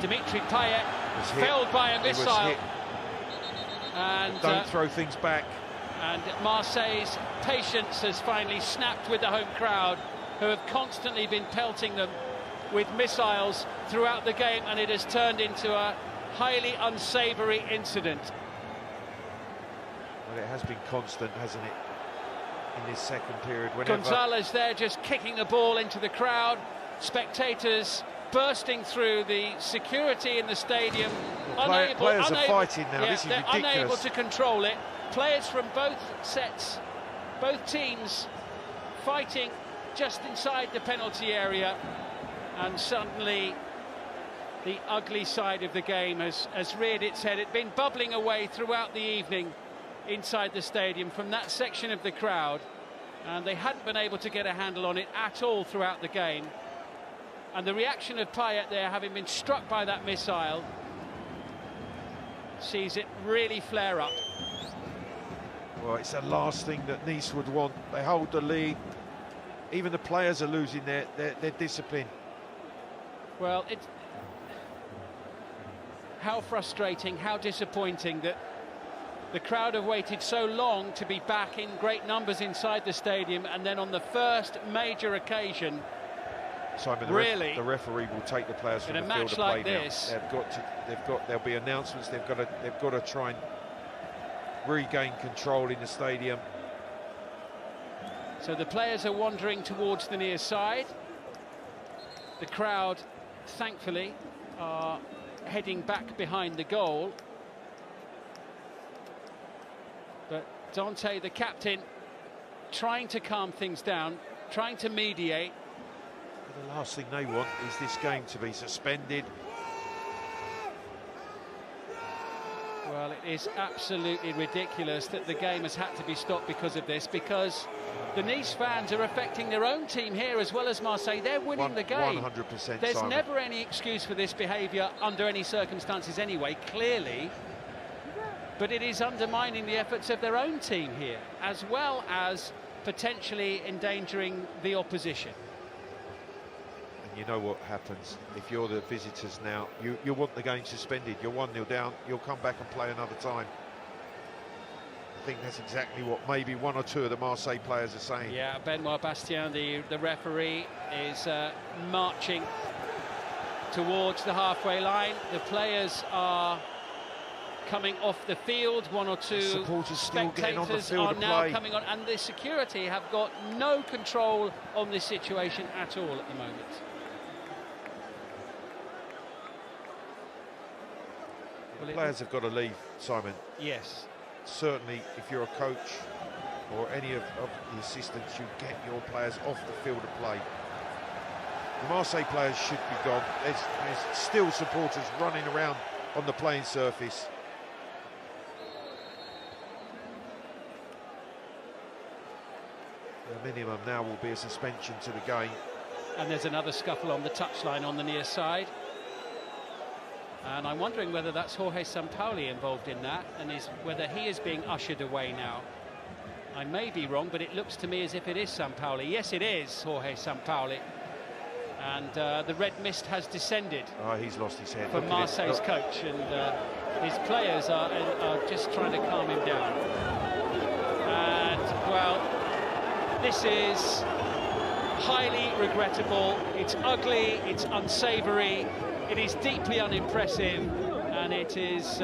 Dimitri Payet felled by a missile. And don't throw things back. And Marseille's patience has finally snapped with the home crowd, who have constantly been pelting them with missiles throughout the game, and it has turned into a highly unsavoury incident. Well, it has been constant, hasn't it, in this second period? Gonzalez there just kicking the ball into the crowd, spectators bursting through the security in the stadium. Players are fighting now. Yeah, this is they're ridiculous. unable to control it. Players from both sets, both teams, fighting just inside the penalty area, and suddenly the ugly side of the game has reared its head. It's been bubbling away throughout the evening inside the stadium from that section of the crowd, and they hadn't been able to get a handle on it at all throughout the game. And the reaction of Payet there, having been struck by that missile, sees it really flare up. Well, it's the last thing that Nice would want. They hold the lead. Even the players are losing their discipline. Well, it's how frustrating, how disappointing that the crowd have waited so long to be back in great numbers inside the stadium, and then on the first major occasion, Simon, the referee will take the players from the field of play like this. Now. There'll be announcements. They've got to try and regain control in the stadium. So the players are wandering towards the near side. The crowd, thankfully, are heading back behind the goal. But Dante, the captain, trying to calm things down, trying to mediate. The last thing they want is this game to be suspended. Well, it is absolutely ridiculous that the game has had to be stopped because of this, because the Nice fans are affecting their own team here as well as Marseille. They're winning the game. 100%. There's Simon. never any excuse for this behaviour under any circumstances anyway, clearly. But it is undermining the efforts of their own team here, as well as potentially endangering the opposition. You know what happens if you're the visitors now. You want the game suspended. You're 1-0 down. You'll come back and play another time. I think that's exactly what maybe one or two of the Marseille players are saying. Yeah, Benoit Bastien, the referee, is marching towards the halfway line. The players are coming off the field. One or two spectators are now coming on, and the security have got no control on this situation at all at the moment. The players have got to leave, Simon. Yes. Certainly, if you're a coach or any of the assistants, you get your players off the field of play. The Marseille players should be gone. There's still supporters running around on the playing surface. The minimum now will be a suspension to the game. And there's another scuffle on the touchline on the near side. And I'm wondering whether that's Jorge Sampaoli involved in that, and whether he is being ushered away now. I may be wrong, but it looks to me as if it is Sampaoli. Yes, it is Jorge Sampaoli. And the red mist has descended. Oh, he's lost his head. For Marseille's coach, and his players are just trying to calm him down. And, well, this is highly regrettable. It's ugly, it's unsavoury. It is deeply unimpressive, and it is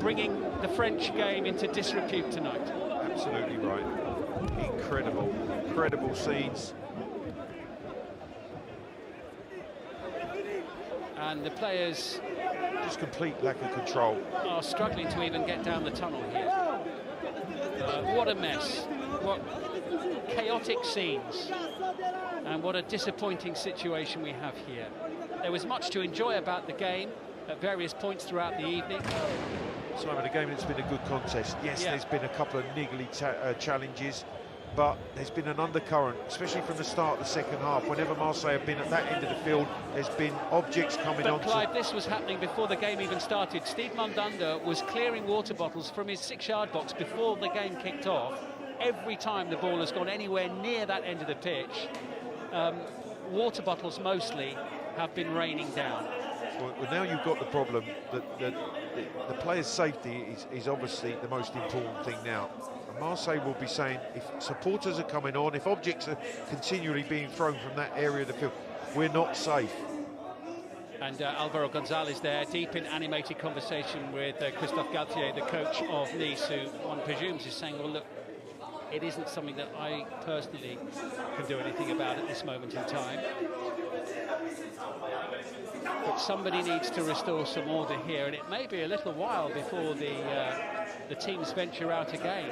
bringing the French game into disrepute tonight. Absolutely right. Incredible scenes. And the players... just complete lack of control. ...are struggling to even get down the tunnel here. What a mess. What chaotic scenes. And what a disappointing situation we have here. There was much to enjoy about the game at various points throughout the evening. Simon, a game that's been a good contest. Yes, yeah. There's been a couple of niggly challenges, but there's been an undercurrent, especially from the start of the second half. Whenever Marseille have been at that end of the field, there's been objects coming on. But Clive, this was happening before the game even started. Steve Mandanda was clearing water bottles from his 6-yard box before the game kicked off. Every time the ball has gone anywhere near that end of the pitch, water bottles mostly, have been raining down. Well, now you've got the problem that the players' safety is obviously the most important thing now. And Marseille will be saying, if supporters are coming on, if objects are continually being thrown from that area of the field, we're not safe. And Alvaro Gonzalez there, deep in animated conversation with Christophe Galtier, the coach of Nice, who one presumes is saying, well, look, it isn't something that I personally can do anything about at this moment in time. But somebody needs to restore some order here, and it may be a little while before the teams venture out again.